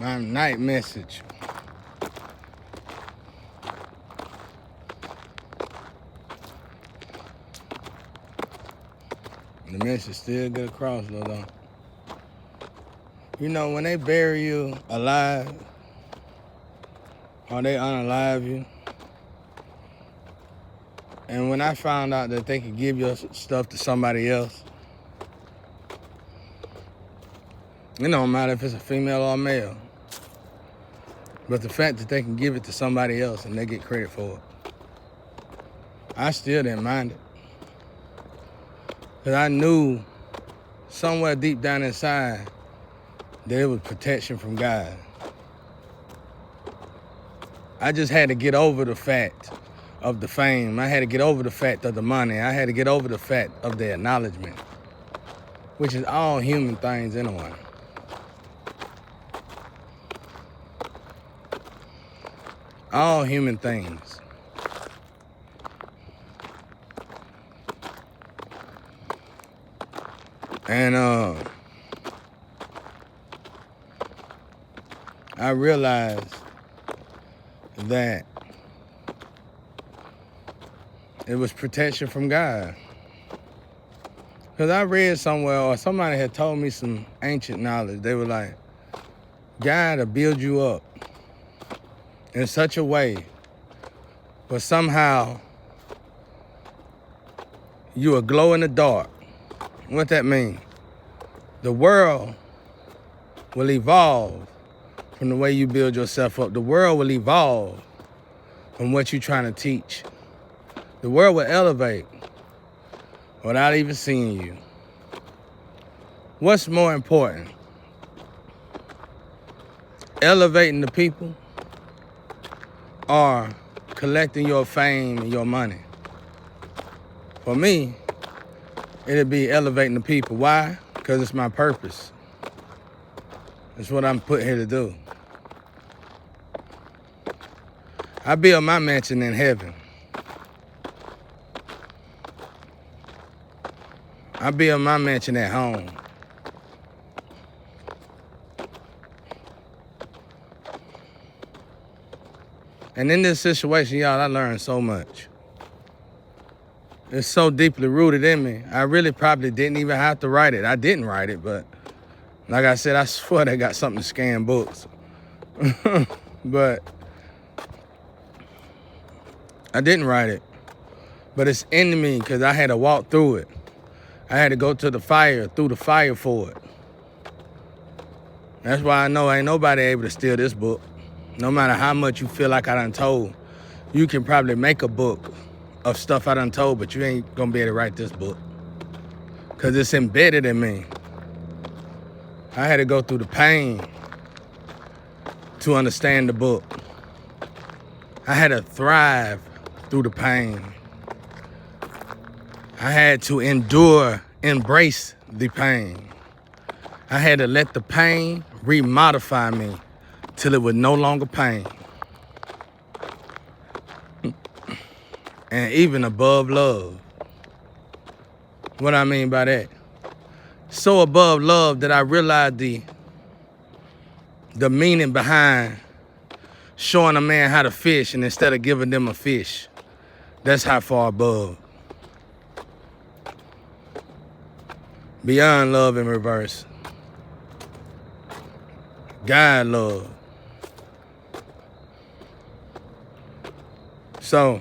My night message. The message still get across though. You know, when they bury you alive, or they unalive you, and when I found out that they could give your stuff to somebody else, it don't matter if it's a female or a male, but the fact that they can give it to somebody else and they get credit for it, I still didn't mind it. Because I knew somewhere deep down inside that it was protection from God. I just had to get over the fact of the fame. I had to get over the fact of the money. I had to get over the fact of the acknowledgement, which is all human things anyway. All human things. And I realized that it was protection from God. Because I read somewhere, or somebody had told me some ancient knowledge. They were like, God will build you up in such a way, but somehow you will glow in the dark. What that mean? The world will evolve from the way you build yourself up. The world will evolve from what you're trying to teach. The world will elevate without even seeing you. What's more important? Elevating the people or collecting your fame and your money? For me, it'd be elevating the people. Why? Because it's my purpose. It's what I'm put here to do. I build my mansion in heaven. I build my mansion at home. And in this situation, y'all, I learned so much. It's so deeply rooted in me. I really probably didn't even have to write it. I didn't write it, but like I said, I swear they got something to scan books. But I didn't write it. But it's in me because I had to walk through it. I had to go to the fire, through the fire for it. That's why I know ain't nobody able to steal this book. No matter how much you feel like I done told, you can probably make a book of stuff I done told, but you ain't gonna be able to write this book. Cause it's embedded in me. I had to go through the pain to understand the book. I had to thrive through the pain. I had to embrace the pain. I had to let the pain remodify me till it was no longer pain. And even above love. What I mean by that? So above love that I realized the meaning behind showing a man how to fish and instead of giving them a fish. That's how far above. Beyond love in reverse. God love. So,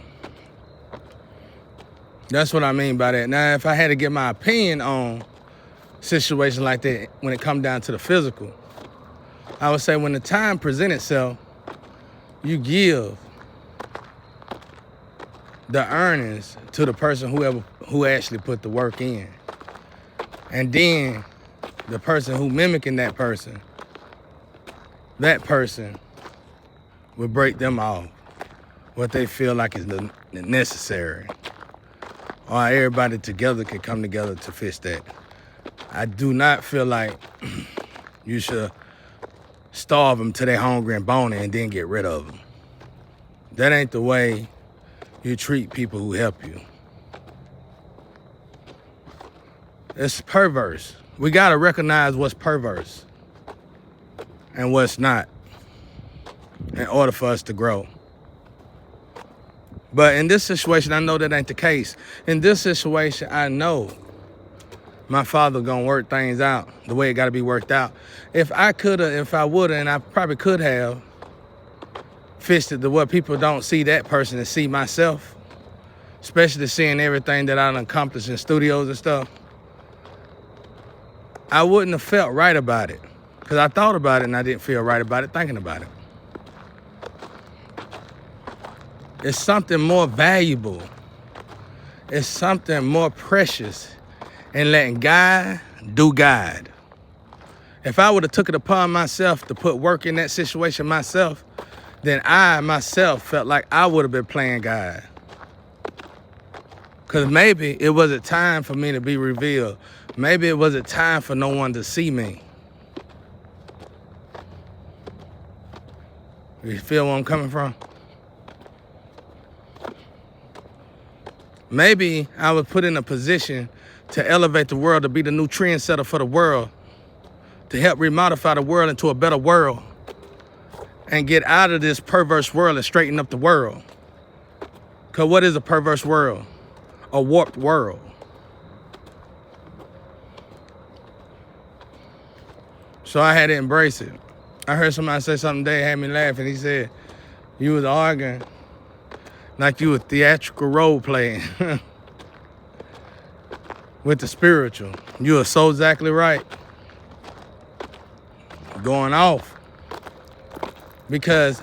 that's what I mean by that. Now, if I had to give my opinion on situations like that when it comes down to the physical, I would say when the time presents itself, you give the earnings to the person who actually put the work in. And then the person who mimicking that person will break them off what they feel like is necessary. Or everybody together can come together to fix that. I do not feel like you should starve them till they're hungry and bony and then get rid of them. That ain't the way you treat people who help you. It's perverse. We gotta recognize what's perverse and what's not. in order for us to grow. But in this situation, I know that ain't the case. In this situation, I know my father gonna work things out the way it gotta be worked out. If I would've, and I probably could have fixed it to where people don't see that person and see myself, especially seeing everything that I've accomplished in studios and stuff, I wouldn't have felt right about it. Because I thought about it and I didn't feel right about it thinking about it. It's something more valuable. It's something more precious in letting God do God. If I would have took it upon myself to put work in that situation myself, then I myself felt like I would have been playing God. Because maybe it wasn't time for me to be revealed. Maybe it wasn't time for no one to see me. You feel where I'm coming from? Maybe I was put in a position to elevate the world, to be the new trendsetter for the world, to help remodify the world into a better world and get out of this perverse world and straighten up the world. Because what is a perverse world? A warped world. So I had to embrace it. I heard somebody say something today, had me laughing. He said, you was arguing like you were theatrical role playing with the spiritual. You are so exactly right. Going off. Because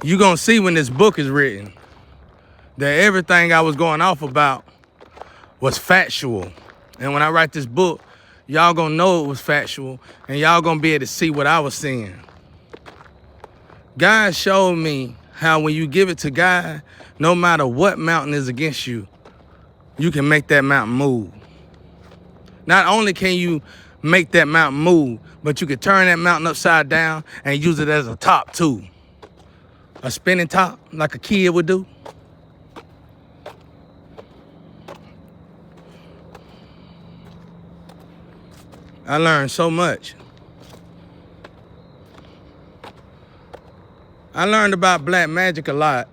you're going to see when this book is written that everything I was going off about was factual. And when I write this book, y'all going to know it was factual and y'all going to be able to see what I was seeing. God showed me how when you give it to God, no matter what mountain is against you, you can make that mountain move. Not only can you make that mountain move, but you can turn that mountain upside down and use it as a top too. A spinning top, like a kid would do. I learned so much. I learned about black magic a lot.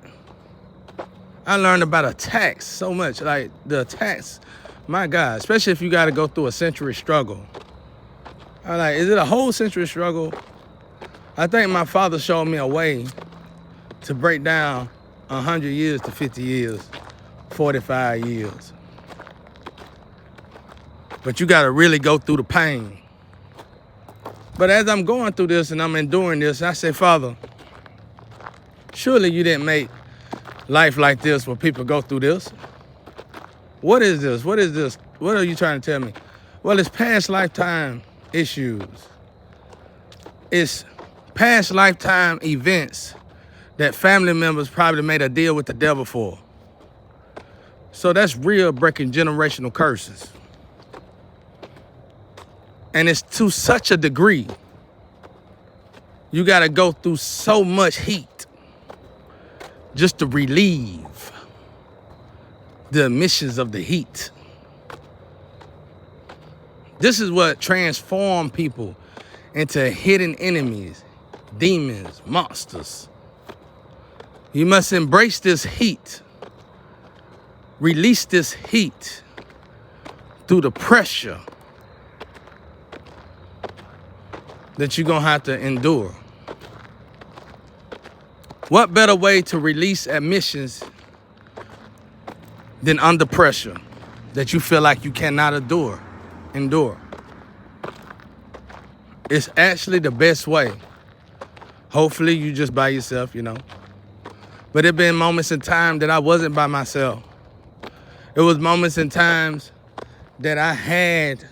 I learned about attacks so much. Like the attacks, my God, especially if you got to go through a century struggle. I'm like, is it a whole century struggle? I think my father showed me a way to break down 100 years to 50 years, 45 years. But you got to really go through the pain. But as I'm going through this and I'm enduring this, I say, Father, surely you didn't make life like this where people go through this. What is this? What is this? What are you trying to tell me? Well, it's past lifetime issues. It's past lifetime events that family members probably made a deal with the devil for. So that's real breaking generational curses. And it's to such a degree, you got to go through so much heat just to relieve the emissions of the heat. This is what transforms people into hidden enemies, demons, monsters. You must embrace this heat, release this heat through the pressure that you're going to have to endure. What better way to release emissions than under pressure that you feel like you cannot endure? It's actually the best way. Hopefully you just by yourself, you know. But it been moments in time that I wasn't by myself. It was moments in times that I had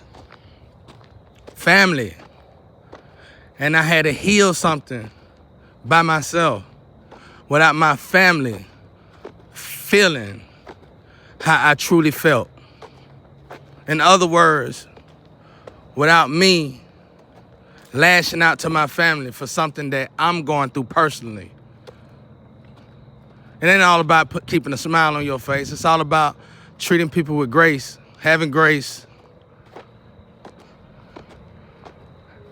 family and I had to heal something by myself without my family feeling how I truly felt. In other words, without me lashing out to my family for something that I'm going through personally. It ain't all about keeping a smile on your face. It's all about treating people with grace, having grace,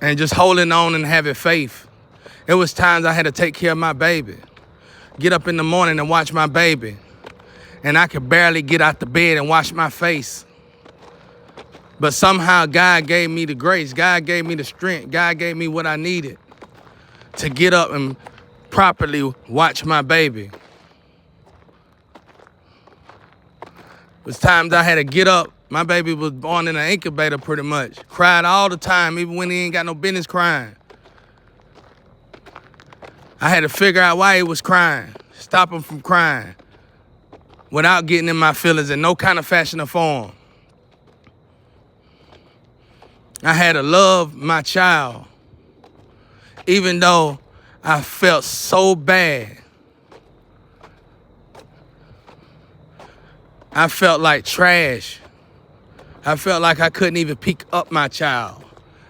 and just holding on and having faith It was times I had to take care of my baby. Get up in the morning and watch my baby. And I could barely get out the bed and wash my face. But somehow God gave me the grace. God gave me the strength. God gave me what I needed to get up and properly watch my baby. It was times I had to get up. My baby was born in an incubator pretty much. Cried all the time, even when he ain't got no business crying. I had to figure out why he was crying, stop him from crying without getting in my feelings in no kind of fashion or form. I had to love my child, even though I felt so bad. I felt like trash. I felt like I couldn't even pick up my child.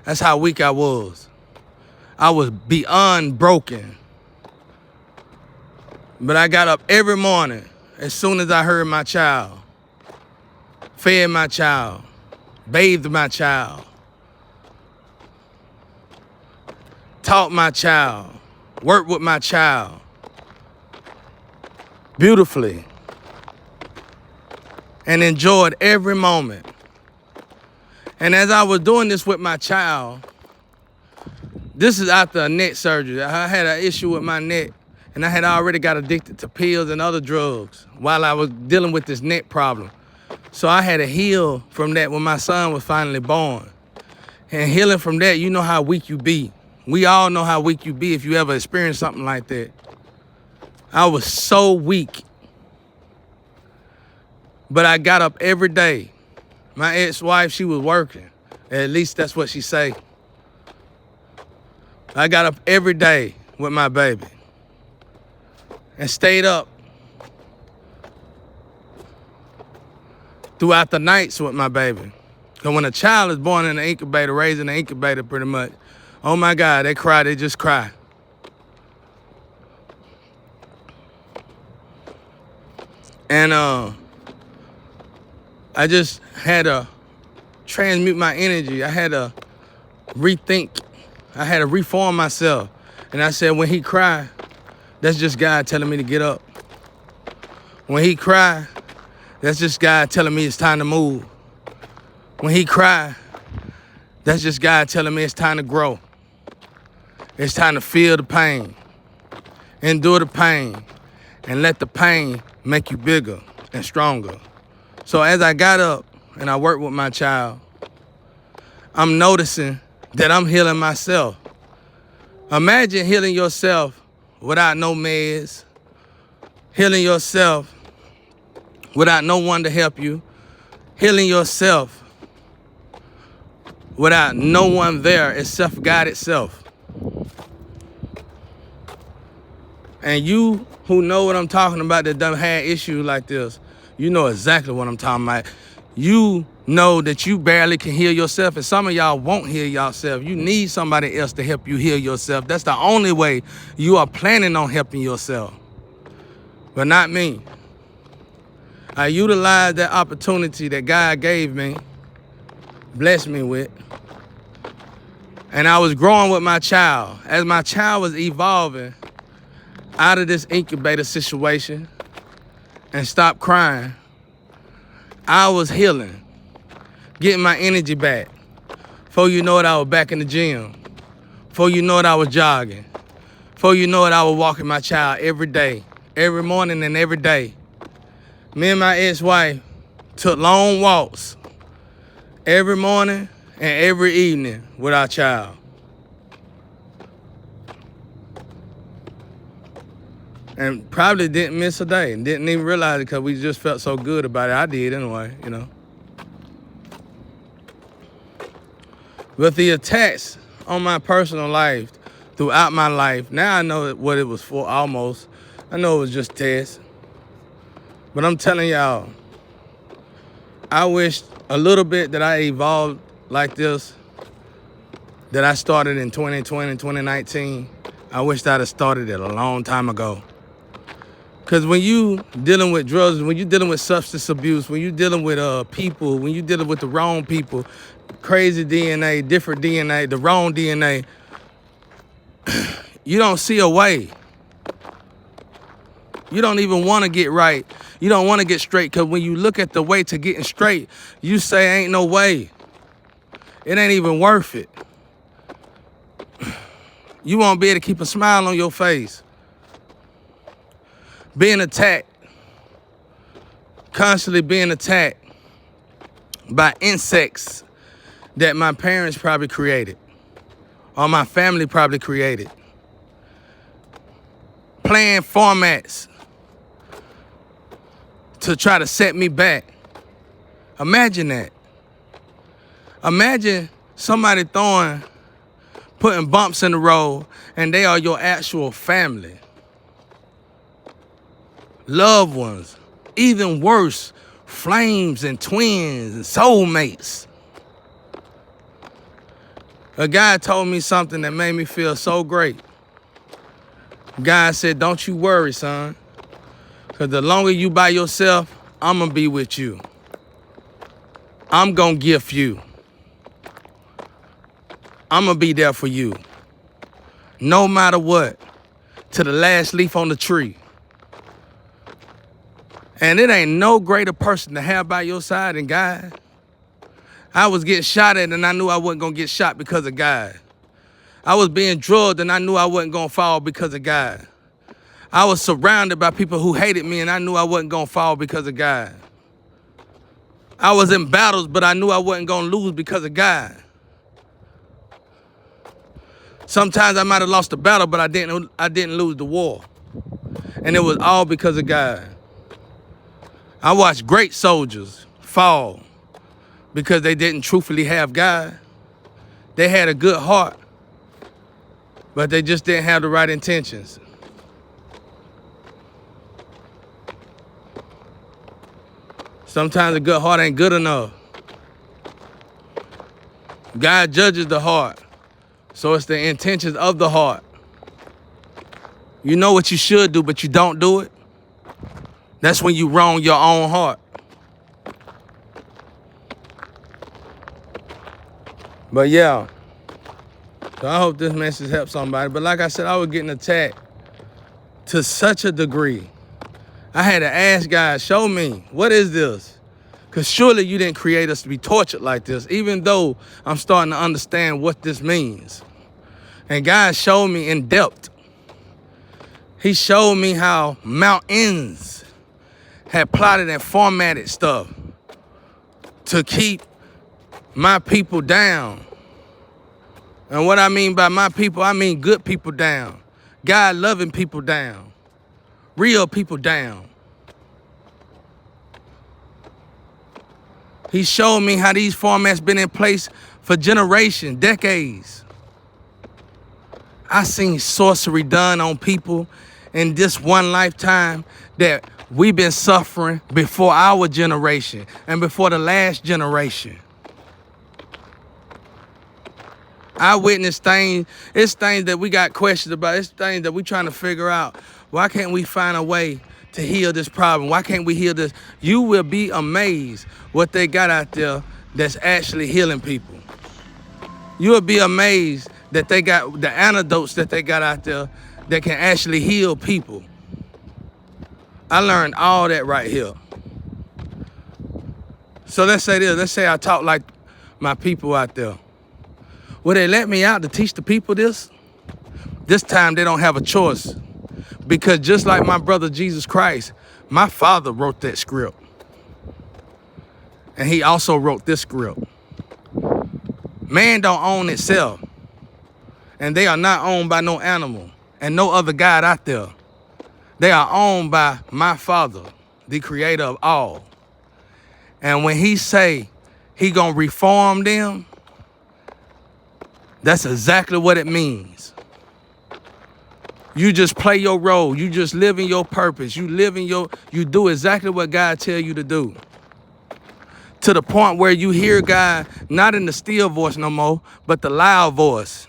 That's how weak I was. I was beyond broken. But I got up every morning as soon as I heard my child, fed my child, bathed my child, taught my child, worked with my child beautifully, and enjoyed every moment. And as I was doing this with my child, this is after a neck surgery. I had an issue with my neck, and I had already got addicted to pills and other drugs while I was dealing with this neck problem. So I had to heal from that when my son was finally born. And healing from that, you know how weak you be. We all know how weak you be if you ever experienced something like that. I was so weak. But I got up every day. My ex-wife, she was working. At least that's what she say. I got up every day with my baby and stayed up throughout the nights with my baby. Because when a child is born in an incubator, raised in an incubator pretty much, oh my God, they cry, they just cry. And I just had to transmute my energy. I had to rethink. I had to reform myself. And I said, when he cry, that's just God telling me to get up. When he cry, that's just God telling me it's time to move. When he cry, that's just God telling me it's time to grow. It's time to feel the pain, endure the pain, and let the pain make you bigger and stronger. So as I got up and I worked with my child, I'm noticing that I'm healing myself. Imagine healing yourself without no meds, healing yourself without no one to help you, healing yourself without no one there except God itself. And you who know what I'm talking about that done had issues like this, you know exactly what I'm talking about. You know that you barely can heal yourself, and some of y'all won't heal yourself. You need somebody else to help you heal yourself. That's the only way you are planning on helping yourself, but not me. I utilized that opportunity that God gave me, blessed me with, and I was growing with my child. As my child was evolving out of this incubator situation and stopped crying, I was healing, getting my energy back. Before you know it, I was back in the gym. Before you know it, I was jogging. Before you know it, I was walking my child every day, every morning and every day. Me and my ex-wife took long walks every morning and every evening with our child. And probably didn't miss a day and didn't even realize it because we just felt so good about it. I did anyway, you know. But the attacks on my personal life throughout my life, now I know what it was for almost. I know it was just tests. But I'm telling y'all, I wish a little bit that I evolved like this, that I started in 2020, 2019. I wish that I had started it a long time ago. Because when you dealing with drugs, when you dealing with substance abuse, when you dealing with people, when you dealing with the wrong people, crazy DNA, different DNA, the wrong DNA, You don't see a way. You don't even want to get right. You don't want to get straight, because when you look at the way to getting straight, you say ain't no way. It ain't even worth it. You won't be able to keep a smile on your face. Being attacked, constantly being attacked by insects that my parents probably created, or my family probably created. Playing formats to try to set me back. Imagine that. Imagine somebody putting bumps in the road, and they are your actual family. Loved ones. Even worse, flames and twins and soulmates. A guy told me something that made me feel so great. God said, don't you worry, son. Because the longer you by yourself, I'm going to be with you. I'm going to gift you. I'm going to be there for you. No matter what. To the last leaf on the tree. And it ain't no greater person to have by your side than God. I was getting shot at, and I knew I wasn't going to get shot because of God. I was being drugged, and I knew I wasn't going to fall because of God. I was surrounded by people who hated me, and I knew I wasn't going to fall because of God. I was in battles, but I knew I wasn't going to lose because of God. Sometimes I might have lost the battle, but I didn't lose the war. And it was all because of God. I watched great soldiers fall because they didn't truthfully have God. They had a good heart, but they just didn't have the right intentions. Sometimes a good heart ain't good enough. God judges the heart, so it's the intentions of the heart. You know what you should do, but you don't do it. That's when you wrong your own heart. But yeah, so I hope this message helps somebody. But like I said, I was getting attacked to such a degree. I had to ask God, show me, what is this? Because surely you didn't create us to be tortured like this, even though I'm starting to understand what this means. And God showed me in depth. He showed me how mountains had plotted and formatted stuff to keep my people down. And what I mean by my people, I mean good people down. God-loving people down. Real people down. He showed me how these formats been in place for generations, decades. I seen sorcery done on people in this one lifetime that we've been suffering before our generation and before the last generation. I witnessed things, it's things that we got questions about. It's things that we trying to figure out. Why can't we find a way to heal this problem? Why can't we heal this? You will be amazed what they got out there that's actually healing people. You will be amazed that they got the antidotes that they got out there that can actually heal people. I learned all that right here. So let's say this. Let's say I talk like my people out there. Will they let me out to teach the people this? This time they don't have a choice. Because just like my brother Jesus Christ, my father wrote that script. And he also wrote this script. Man don't own itself. And they are not owned by no animal and no other God out there. They are owned by my Father, the creator of all. And when he say he gonna reform them, that's exactly what it means. You just play your role. You just live in your purpose. You do exactly what God tell you to do. To the point where you hear God not in the still voice no more, but the loud voice.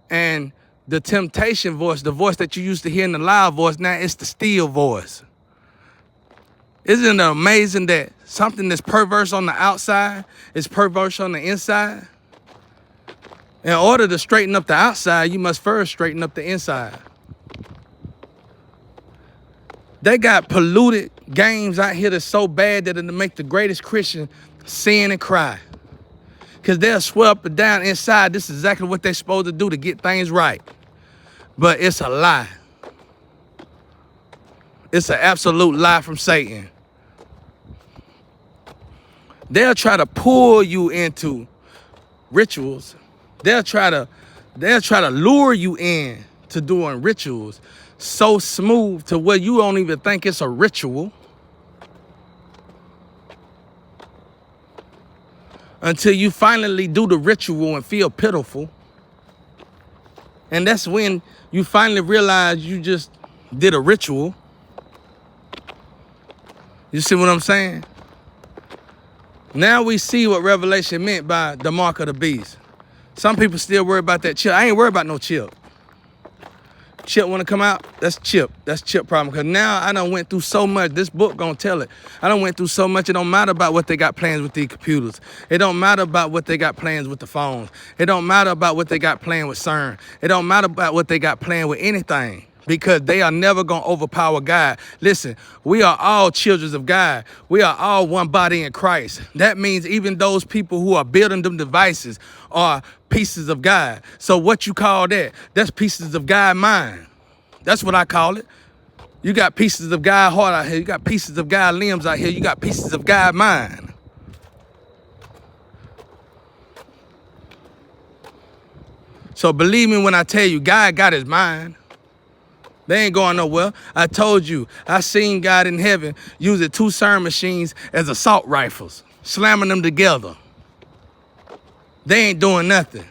And the temptation voice, the voice that you used to hear in the loud voice, now it's the still voice. Isn't it amazing that something that's perverse on the outside is perverse on the inside? In order to straighten up the outside, you must first straighten up the inside. They got polluted games out here that's so bad that it'll make the greatest Christian sin and cry. Because they'll swear up and down inside this is exactly what they're supposed to do to get things right. But it's a lie. It's an absolute lie from Satan. They'll try to pull you into rituals. They'll try to lure you in to doing rituals so smooth to where you don't even think it's a ritual until you finally do the ritual and feel pitiful. And that's when you finally realize you just did a ritual. You see what I'm saying? Now we see what Revelation meant by the mark of the beast. Some people still worry about that chip. I ain't worried about no chip. Chip want to come out? That's chip. That's chip problem. Because now I done went through so much. This book gonna tell it. I done went through so much. It don't matter about what they got plans with these computers. It don't matter about what they got plans with the phones. It don't matter about what they got playing with CERN. It don't matter about what they got playing with anything. Because they are never going to overpower God. Listen, we are all children of God. We are all one body in Christ. That means even those people who are building them devices are pieces of God. So what you call that? That's pieces of God mind. That's what I call it. You got pieces of God heart out here. You got pieces of God limbs out here. You got pieces of God mind. So believe me when I tell you, God got his mind. They ain't going nowhere. I told you, I seen God in heaven using 2 CERN machines as assault rifles, slamming them together. They ain't doing nothing.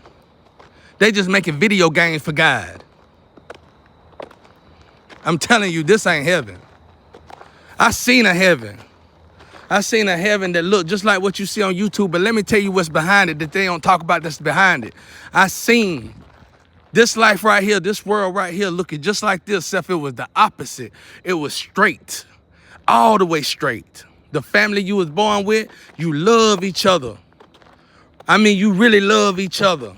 They just making video games for God. I'm telling you, this ain't heaven. I seen a heaven. I seen a heaven that looked just like what you see on YouTube, but let me tell you what's behind it that they don't talk about that's behind it. I seen this life right here, this world right here looking just like this, except it was the opposite. It was straight, all the way straight. The family you was born with, you love each other. I mean, you really love each other.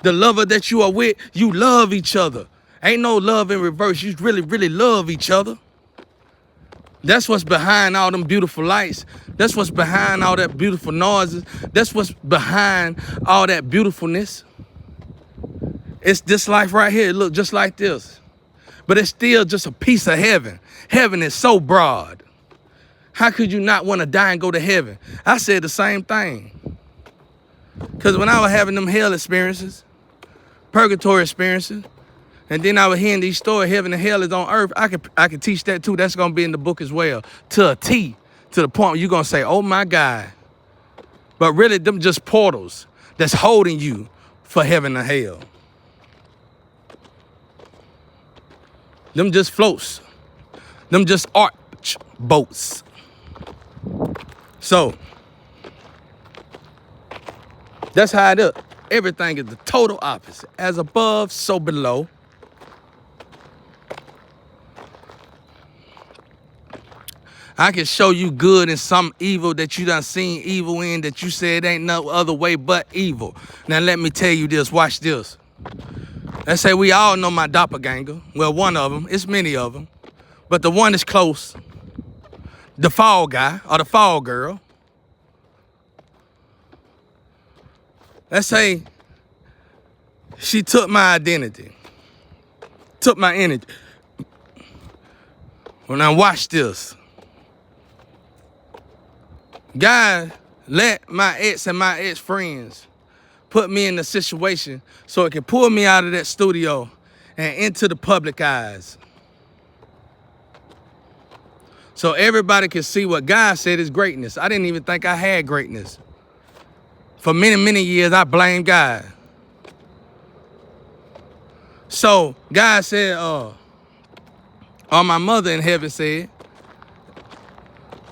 The lover that you are with, you love each other. Ain't no love in reverse. You really, really love each other. That's what's behind all them beautiful lights. That's what's behind all that beautiful noises. That's what's behind all that beautifulness. It's this life right here. It look just like this. But it's still just a piece of heaven. Heaven is so broad. How could you not want to die and go to heaven? I said the same thing. Because when I was having them hell experiences, purgatory experiences, and then I was hearing these stories, heaven and hell is on earth, I could teach that too. That's going to be in the book as well. To a T, to the point where you're going to say, oh my God. But really, them just portals that's holding you for heaven and hell. Them just floats. Them just arch boats. So, that's how it is. Everything is the total opposite. As above, so below. I can show you good and some evil that you done seen evil in that you said ain't no other way but evil. Now let me tell you this, watch this. Let's say we all know my doppelganger. Well, one of them, it's many of them. But the one is close, the fall guy or the fall girl. Let's say she took my identity, took my energy. Well, now watch this. God let my ex and my ex friends put me in a situation so it can pull me out of that studio and into the public eyes. So everybody can see what God said is greatness. I didn't even think I had greatness. For many, many years, I blamed God. So God said, or my mother in heaven said,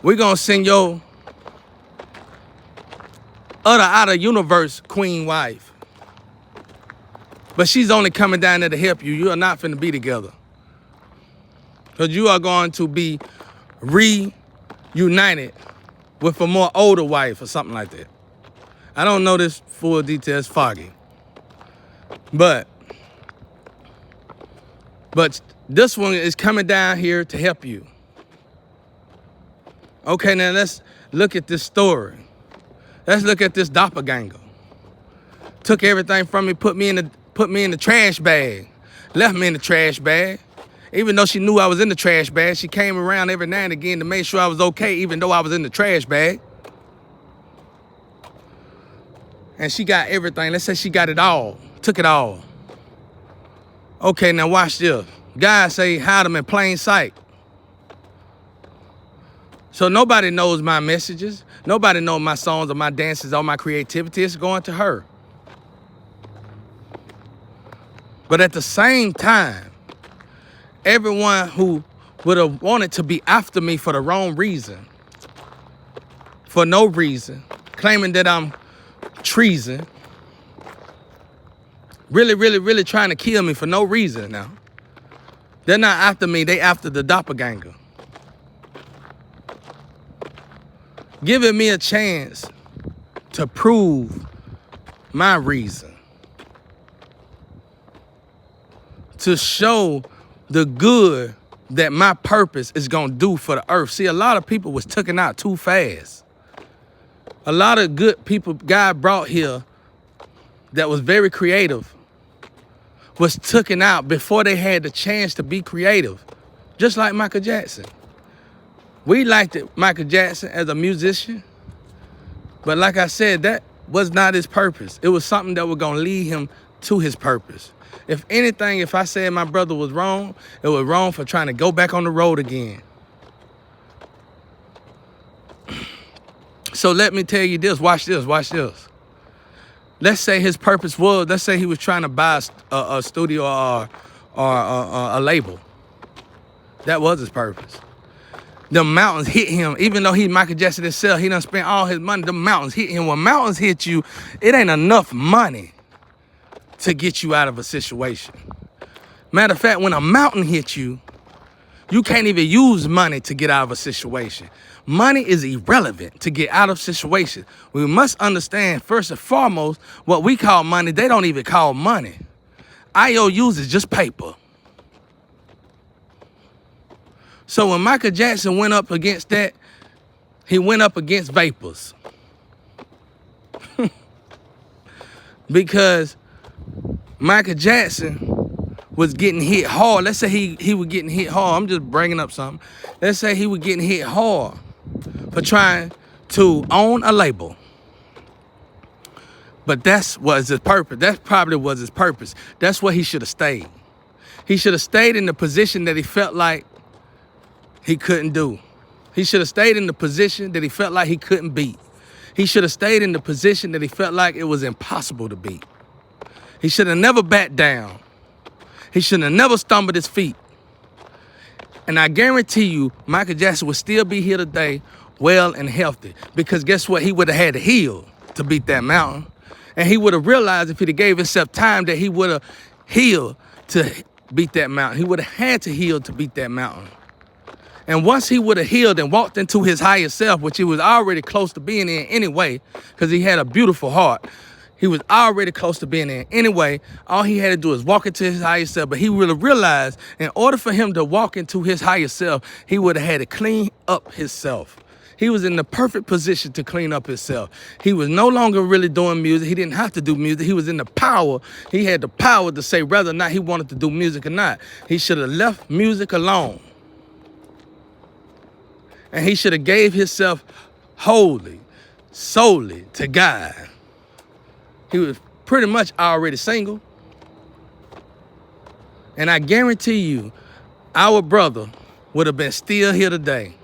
we're going to send your other out-of-universe queen wife. But she's only coming down there to help you. You are not finna be together. Because you are going to be reunited with a more older wife or something like that. I don't know this full details, foggy. But this one is coming down here to help you. Okay, now let's look at this story. Let's look at this doppelganger. Took everything from me, put me in the trash bag. Left me in the trash bag. Even though she knew I was in the trash bag, she came around every now and again to make sure I was okay, even though I was in the trash bag. And she got everything. Let's say she got it all. Took it all. Okay, now watch this. God say hide them in plain sight. So nobody knows my messages. Nobody knows my songs or my dances or my creativity. It's going to her. But at the same time, everyone who would have wanted to be after me for the wrong reason, for no reason, claiming that I'm treason, really trying to kill me for no reason now. They're not after me, they after the doppelganger. Giving me a chance to prove my reason. To show the good that my purpose is gonna do for the earth. See, a lot of people was taken out too fast. A lot of good people God brought here that was very creative was taken out before they had the chance to be creative. Just like Michael Jackson. We liked it, Michael Jackson as a musician, but like I said, that was not his purpose. It was something that was gonna lead him to his purpose. If anything, if I said my brother was wrong, it was wrong for trying to go back on the road again. So let me tell you this, watch this. Let's say his purpose was, let's say he was trying to buy a studio or a label. That was his purpose. The mountains hit him, even though he's Michael Jackson himself, he done spent all his money, the mountains hit him. When mountains hit you, it ain't enough money to get you out of a situation. Matter of fact, when a mountain hits you, you can't even use money to get out of a situation. Money is irrelevant to get out of situations. We must understand, first and foremost, what we call money, they don't even call money. IOUs is just paper. So when Michael Jackson went up against that, he went up against vapors. Because Michael Jackson was getting hit hard. Let's say he was getting hit hard. I'm just bringing up something. Let's say he was getting hit hard for trying to own a label. But that was his purpose. That probably was his purpose. That's where he should have stayed. He should have stayed in the position that he felt like he couldn't do. He should have stayed in the position that he felt like he couldn't beat. He should have stayed in the position that he felt like it was impossible to beat. He should have never backed down. He should have never stumbled his feet. And I guarantee you, Michael Jackson would still be here today, well and healthy. Because guess what? He would have had to heal to beat that mountain. And he would have realized if he'd have gave himself time that he would have healed to beat that mountain. He would have had to heal to beat that mountain. And once he would have healed and walked into his higher self, which he was already close to being in anyway, because he had a beautiful heart, he was already close to being in anyway. All he had to do is walk into his higher self. But he would have realized in order for him to walk into his higher self, he would have had to clean up himself. He was in the perfect position to clean up himself. He was no longer really doing music. He didn't have to do music. He was in the power. He had the power to say whether or not he wanted to do music or not. He should have left music alone. And he should have gave himself wholly, solely to God. He was pretty much already single. And I guarantee you, our brother would have been still here today.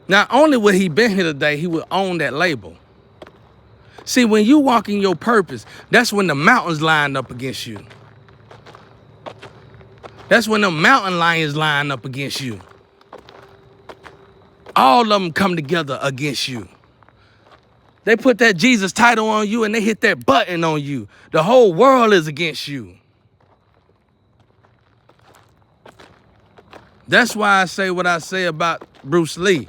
Not only would he been here today, he would own that label. See, when you walk in your purpose, that's when the mountains lined up against you. That's when the mountain lions line up against you. All of them come together against you. They put that Jesus title on you and they hit that button on you. The whole world is against you. That's why I say what I say about Bruce Lee.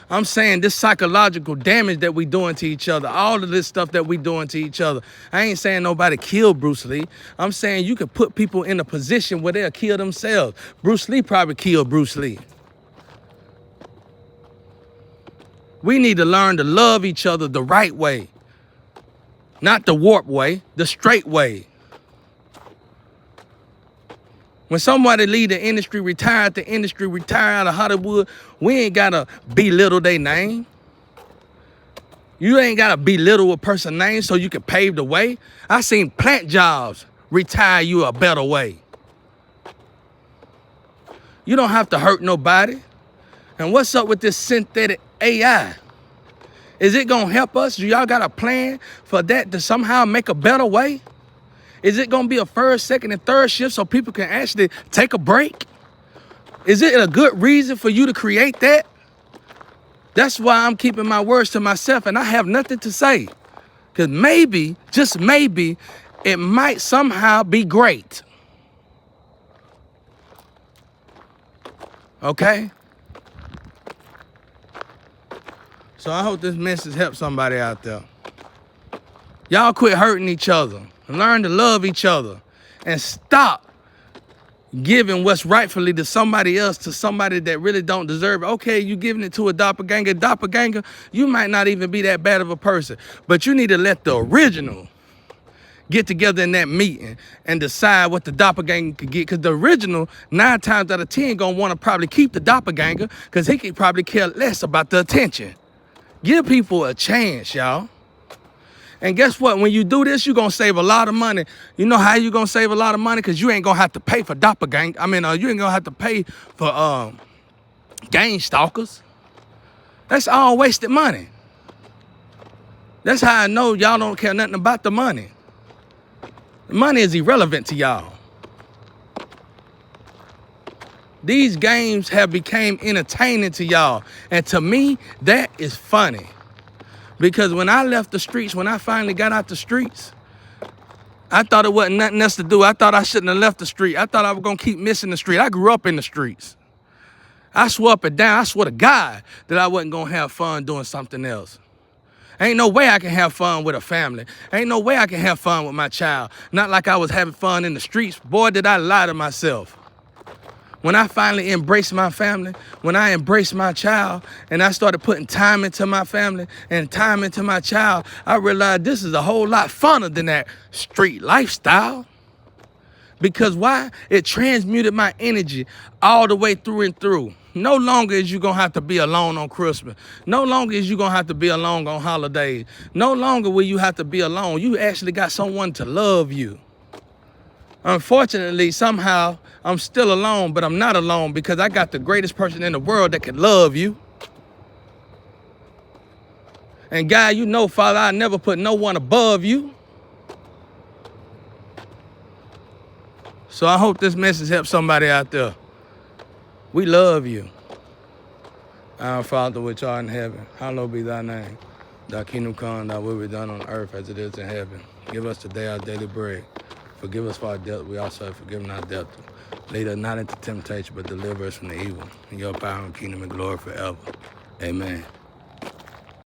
I'm saying this psychological damage that we doing to each other, all of this stuff that we doing to each other. I ain't saying nobody killed Bruce Lee. I'm saying you can put people in a position where they'll kill themselves. Bruce Lee probably killed Bruce Lee. We need to learn to love each other the right way. Not the warped way, the straight way. When somebody leave the industry, retire out of Hollywood, we ain't gotta belittle their name. You ain't gotta belittle a person's name so you can pave the way. I seen plant jobs retire you a better way. You don't have to hurt nobody. And what's up with this synthetic AI? Is it gonna help us? Do y'all got a plan for that to somehow make a better way? Is it gonna be a first, second, and third shift so people can actually take a break? Is it a good reason for you to create that? That's why I'm keeping my words to myself and I have nothing to say. Because maybe, just maybe, it might somehow be great. Okay? So I hope this message helps somebody out there. Y'all quit hurting each other. And learn to love each other. And stop giving what's rightfully to somebody else, to somebody that really don't deserve it. Okay, you giving it to a doppelganger. Doppelganger, you might not even be that bad of a person. But you need to let the original get together in that meeting and decide what the doppelganger could get. Because the original, 9 times out of 10, gonna want to probably keep the doppelganger because he could probably care less about the attention. Give people a chance, y'all. And guess what? When you do this, you're going to save a lot of money. You know how you're going to save a lot of money? Because you ain't going to have to pay for doppelganger. You ain't going to have to pay for gang stalkers. That's all wasted money. That's how I know y'all don't care nothing about the money. The money is irrelevant to y'all. These games have become entertaining to y'all. And to me, that is funny. Because when I left the streets, when I finally got out the streets, I thought it wasn't nothing else to do. I thought I shouldn't have left the street. I thought I was going to keep missing the street. I grew up in the streets. I swore up and down, I swear to God that I wasn't going to have fun doing something else. Ain't no way I can have fun with a family. Ain't no way I can have fun with my child. Not like I was having fun in the streets. Boy, did I lie to myself. When I finally embraced my family, when I embraced my child, and I started putting time into my family and time into my child, I realized this is a whole lot funner than that street lifestyle. Because why? It transmuted my energy all the way through and through. No longer is you going to have to be alone on Christmas. No longer is you going to have to be alone on holidays. No longer will you have to be alone. You actually got someone to love you. Unfortunately, somehow, I'm still alone, but I'm not alone because I got the greatest person in the world that can love you. And God, you know, Father, I never put no one above you. So I hope this message helps somebody out there. We love you. Our Father which art in heaven, hallowed be thy name. Thy kingdom come, thy will be done on earth as it is in heaven. Give us today our daily bread. Forgive us for our debt, we also have forgiven our debtors. Lead us not into temptation, but deliver us from the evil. In your power and kingdom and glory forever. Amen.